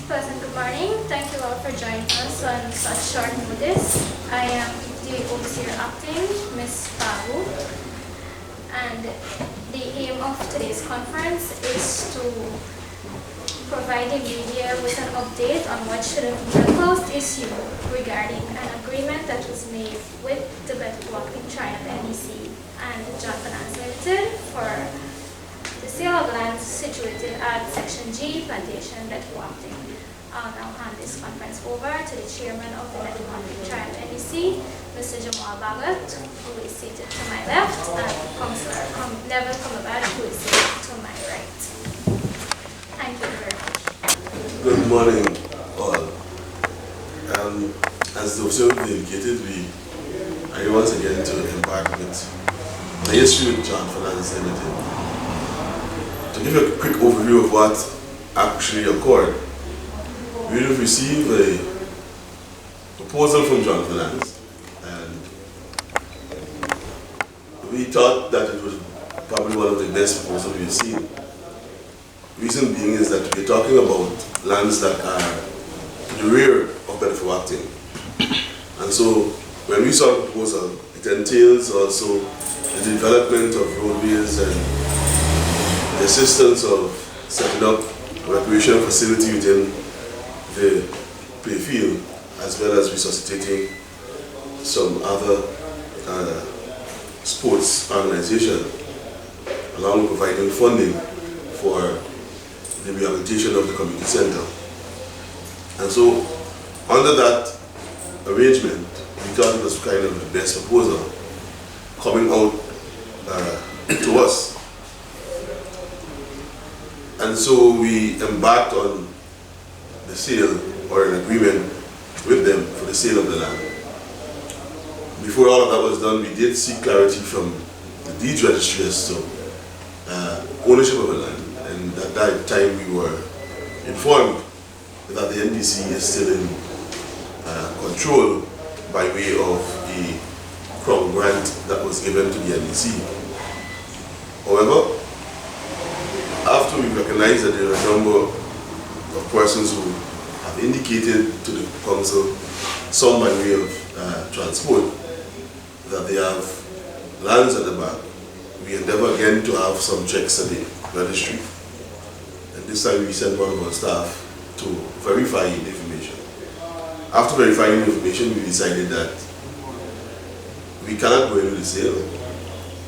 Pleasant good morning. Thank you all for joining us on such short notice. I am the overseer acting, Ms. Bagot, and the aim of today's conference is to provide the media with an update on what should have been a closed issue regarding an agreement that was made with the Bagot Triumph NDC and John Finance Limited for the sale of lands situated at Section G, Plantation, Bagot. I'll now hand this conference over to the chairman of the Bagot Triumph NDC, Mr. Bagot, who is seated to my left, and Councillor Neville Cumberbatch, who is seated to my right. Thank you very much. Good morning, all. As the observer indicated, I once again to embark with the history with John Finance Limited. To give you a quick overview of what actually occurred, we have received a proposal from John Finance, and we thought that it was probably one of the best proposals we've seen. Reason being is that we're talking about lands that are to the rear of Bagot. And so when we saw the proposal, it entails also the development of roadways and the assistance of setting up a recreational facility within the playfield, as well as resuscitating some other sports organization, along with providing funding for the rehabilitation of the community center. And so, under that arrangement, we thought it was kind of the best proposal coming out to us. And so we embarked on the sale or an agreement with them for the sale of the land. Before all of that was done, we did seek clarity from the deeds registry as to ownership of the land. And at that time we were informed that the NDC is still in control by way of a Crown grant that was given to the NDC. However, after we recognized that there are a number of persons who have indicated to the council, some by way of transport, that they have lands at the back, we endeavor again to have some checks at the registry. And this time we sent one of our staff to verify the information. After verifying the information, we decided that we cannot go into the sale,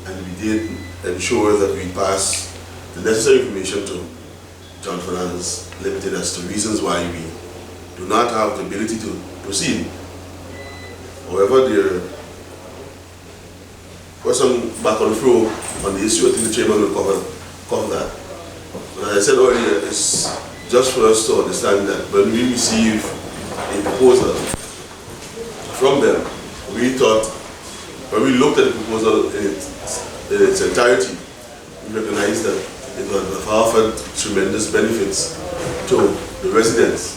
and we did ensure that we pass the necessary information to John Finance Limited as to reasons why we do not have the ability to proceed. However, there was some back and forth on the issue. I think the chairman will cover that. But as I said earlier, it's just for us to understand that when we receive a proposal from them, we thought, when we looked at the proposal in its entirety, we recognized that it would have offered tremendous benefits to the residents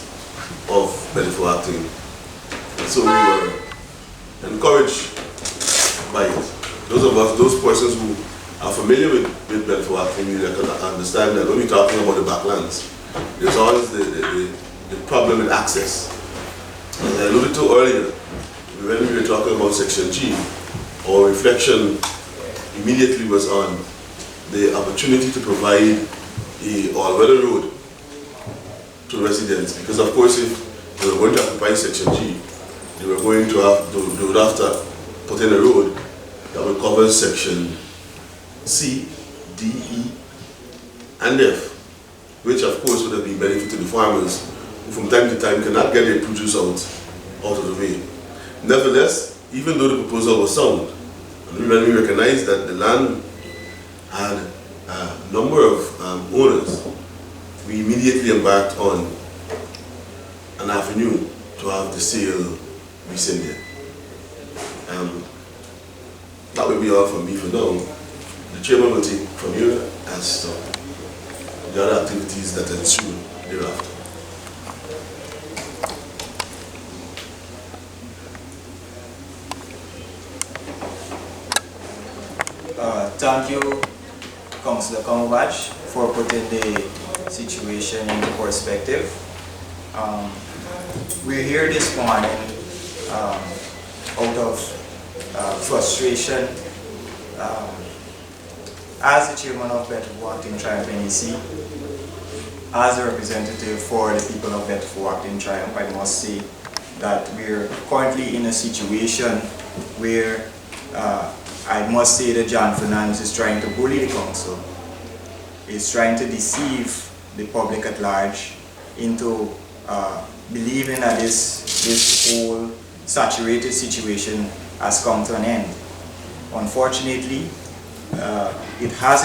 of Bagot. And so we were encouraged by it. Those persons who are familiar with Bagot, we understand that when we're talking about the backlands, there's always the problem with access. As I alluded to earlier, when we were talking about Section G, our reflection immediately was on the opportunity to provide a all-weather road to residents, because of course if they were going to occupy Section G, they would have to put in a road that would cover Section C, D, E, and F, which of course would have been benefit to the farmers who from time to time cannot get their produce out of the way. Nevertheless, even though the proposal was sound, and when we recognized that the land had a number of owners, we immediately embarked on an avenue to have the sale rescinded. That will be all from me for now. The chairman will take from here as to the other activities that ensue thereafter. Thank you, Councillor Cumberbatch, for putting the situation into perspective. We're here this morning out of frustration as the chairman of Better Acting Triumph NDC, as a representative for the people of Better Acting Triumph. I must say that we're currently in a situation where I must say that John Fernandez is trying to bully the council. He's trying to deceive the public at large into believing that this whole saturated situation has come to an end. Unfortunately, it has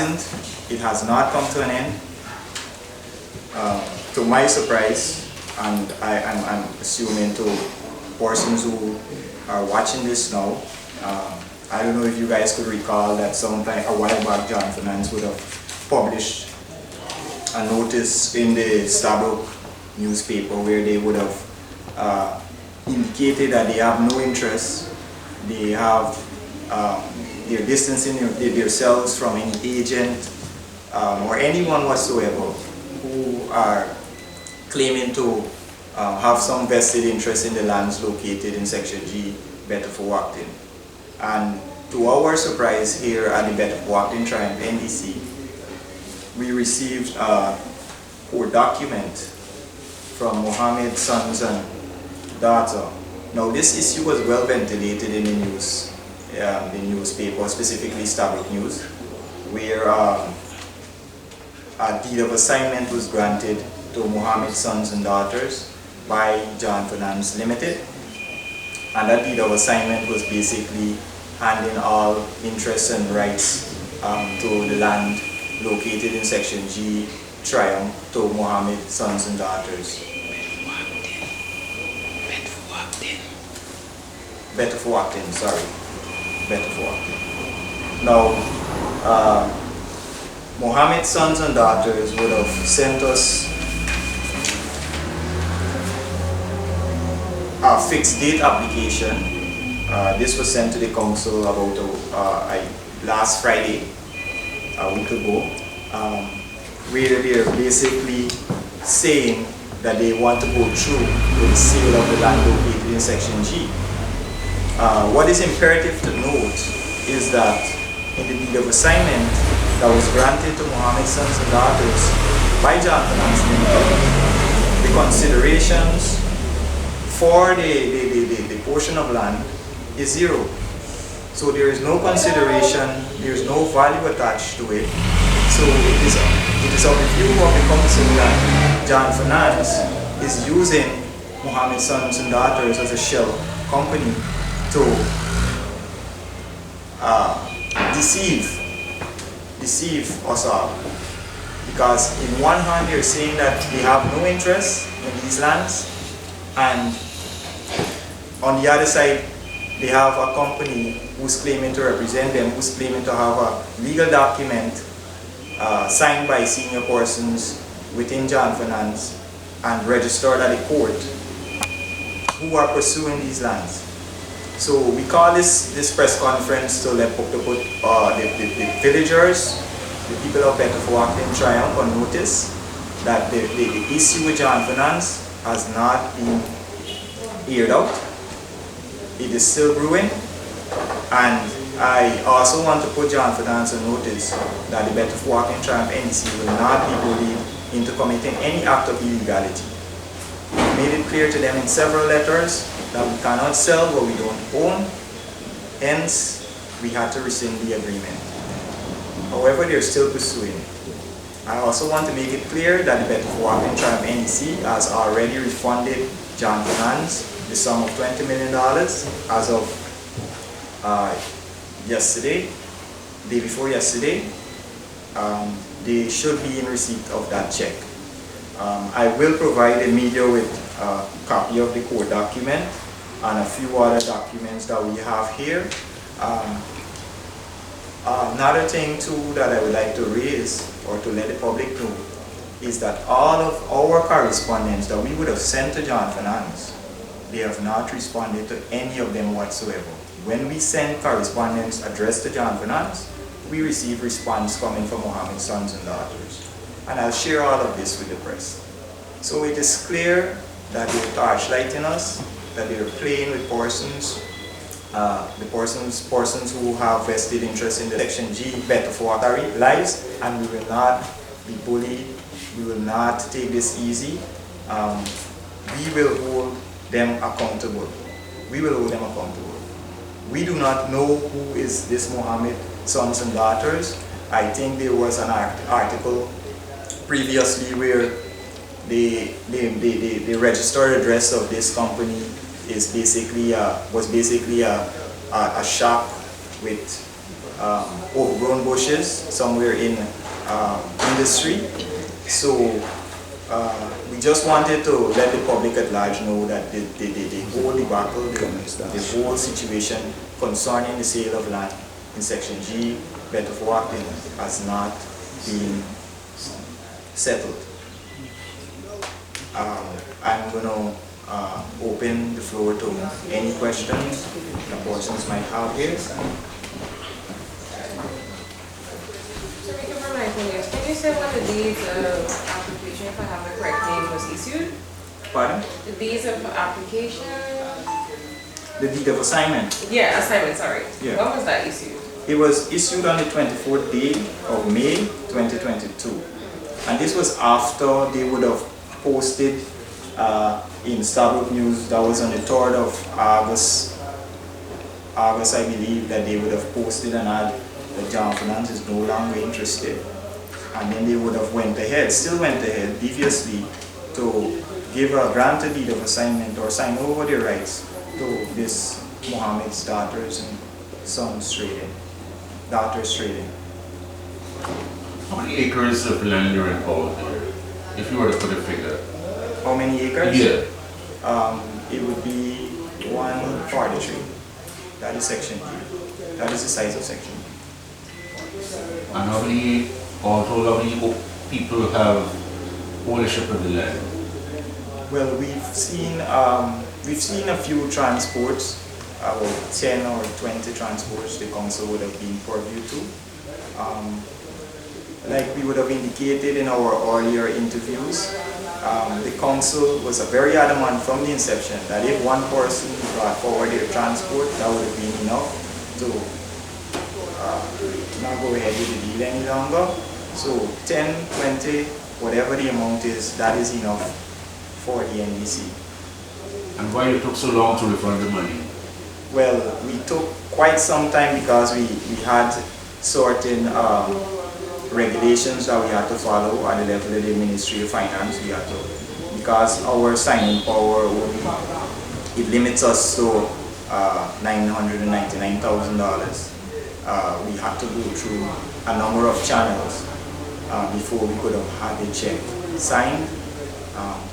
not come to an end. To my surprise, and I'm assuming to persons who are watching this now, I don't know if you guys could recall that sometime a while back John Fernandez would have published a notice in the Bagot newspaper where they would have indicated that they have no interest, they have they're distancing themselves from any agent or anyone whatsoever who are claiming to have some vested interest in the lands located in Section G, Better Acting. And to our surprise here at the Better Acting Triumph NDC, we received a court document from Mohammed's sons and daughter. Now this issue was well ventilated in the news, the newspaper, specifically Bagot News, where a deed of assignment was granted to Mohammed's sons and daughters by John Fernandez Limited. And that deed of assignment was basically handing all interests and rights to the land located in Section G, Triumph, to Mohammed's sons and daughters. Better Acting, sorry. Better Acting. Now, Mohammed's sons and daughters would have sent us a fixed date application. This was sent to the council about last Friday, a week ago, where they're basically saying that they want to go through with the sale of the land located in Section G. What is imperative to note is that in the deed of assignment that was granted to Mohammed's sons and daughters by John Fernandez Limited, the considerations for the portion of land is zero. So there is no consideration, there is no value attached to it. So it is of the view of the council that John Fernandez is using Mohammed's sons and daughters as a shell company to deceive us all. Because in one hand they're saying that they have no interest in these lands, and on the other side they have a company who's claiming to represent them, who's claiming to have a legal document signed by senior persons within John Fernandez and registered at the court, who are pursuing these lands. So we call this press conference to put the villagers, the people of Better Acting Triumph on notice that the issue with John Fernandez has not been aired out. It is still brewing, and I also want to put John Fernandez on notice that the Better Acting Triumph NDC will not be bullied into committing any act of illegality. We made it clear to them in several letters that we cannot sell what we don't own, hence we had to rescind the agreement. However, they're still pursuing. I also want to make it clear that the Better Acting Triumph NDC has already refunded John Fernandez the sum of $20 million as of yesterday, day before yesterday. They should be in receipt of that check. I will provide the media with a copy of the court document and a few other documents that we have here. Another thing too that I would like to raise or to let the public know is that all of our correspondence that we would have sent to John Fernandez, they have not responded to any of them whatsoever. When we send correspondence addressed to John Fernandez, we receive response coming from Mohammed's sons and daughters. And I'll share all of this with the press. So it is clear that they're torchlighting us, that they're playing with persons, the persons who have vested interest in the Section G better for water lives, and we will not be bullied, we will not take this easy. We will hold them accountable. We will hold them accountable. We do not know who is this Mohammed sons and daughters. I think there was an article previously where the registered address of this company is was basically a shop with overgrown bushes somewhere in industry. So we just wanted to let the public at large know that the whole debacle, the whole situation concerning the sale of land in Section G, Betterforth, has not been settled. I'm going to open the floor to any questions the persons might have here. Can you say when the deeds of application, if I have the correct name, was issued? Pardon? The deeds of application? The deed of assignment. Yeah, assignment, sorry. Yeah. When was that issued? It was issued on the 24th day of May 2022. And this was after they would have posted in Starbuck News, that was on the 3rd of August, I believe, that they would have posted an ad that John Finance is no longer interested. And then they would have still went ahead deviously to give a granted deed of assignment or sign over their rights to this Mohammed's daughters and sons trading, daughters trading. How many acres of land are involved here? If you were to put a figure. How many acres? Yeah. It would be 143. That is Section G. That is the size of Section G. And how many people have ownership of the land? Well, we've seen a few transports, about 10 or 20 transports the council would have been purview to. Like we would have indicated in our earlier interviews, the council was very adamant from the inception that if one person brought forward their transport, that would have been enough to not go ahead with the deal any longer. So 10, 20, whatever the amount is, that is enough for the NDC. And why it took so long to refund the money? Well, we took quite some time because we had certain regulations that we had to follow at the level of the Ministry of Finance. We had to, because our signing power only, it limits us to $999,000. We had to go through a number of channels before we could have had the check signed,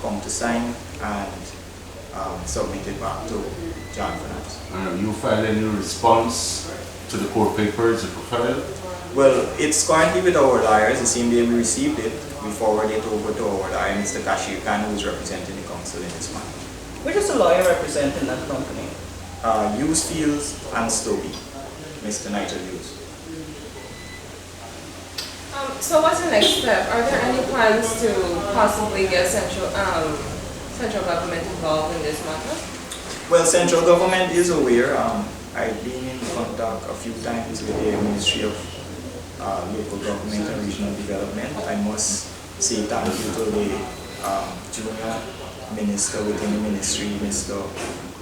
come to sign, and submit it back to John Finance. You filed any response to the court papers that were filed? Well, it's currently with our lawyers. The same day we received it, we forwarded it over to our lawyer, Mr. Kashir Khan, who is representing the council in this matter. Which is the lawyer representing that company? Hughes Fields and Stobie, Mr. Nigel Hughes. So what's the next step? Are there any plans to possibly get central government involved in this matter? Well, central government is aware. I've been in contact a few times with the Ministry of Local Government and Regional Development. I must say thank you to the junior minister within the ministry, Mr.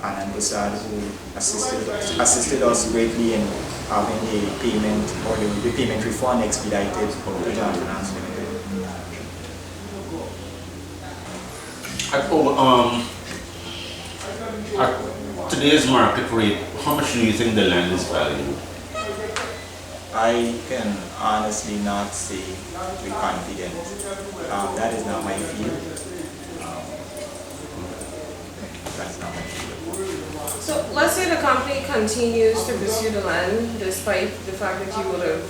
Anand Prasad, who assisted us greatly in having the payment or the payment refund expedited to John Finance Limited. At today's market rate, how much do you think the land is valued? I can honestly not say with confidence. That is not my field. That's not my field. So let's say the company continues to pursue the land despite the fact that you would have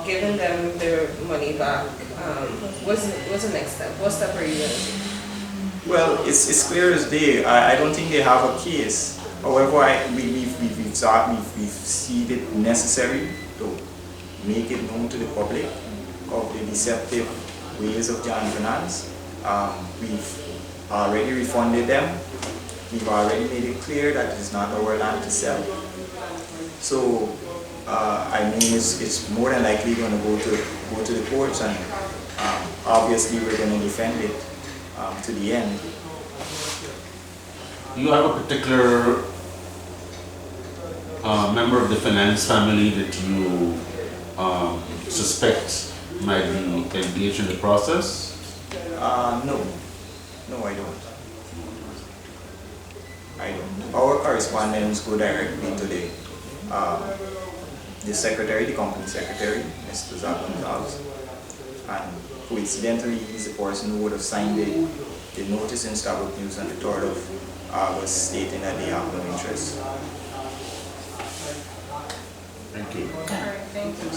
given them their money back. What's the next step? What step are you going to take? Well, it's clear as day. I don't think they have a case. However, we've seen it necessary to make it known to the public of the deceptive ways of John Finance. We've already refunded them. We've already made it clear that it is not our land to sell. So, I mean, it's more than likely going to go to the courts, and obviously we're going to defend it to the end. You have a particular member of the finance family that you suspect might be engaged in the process? No, I don't. Our correspondence go directly to the secretary, the company secretary, Mr. Zaga, and coincidentally, he's the person who would have signed the notice in Starbuck News on the 3rd of August stating that they have no interest. Thank you. Alright, thank you.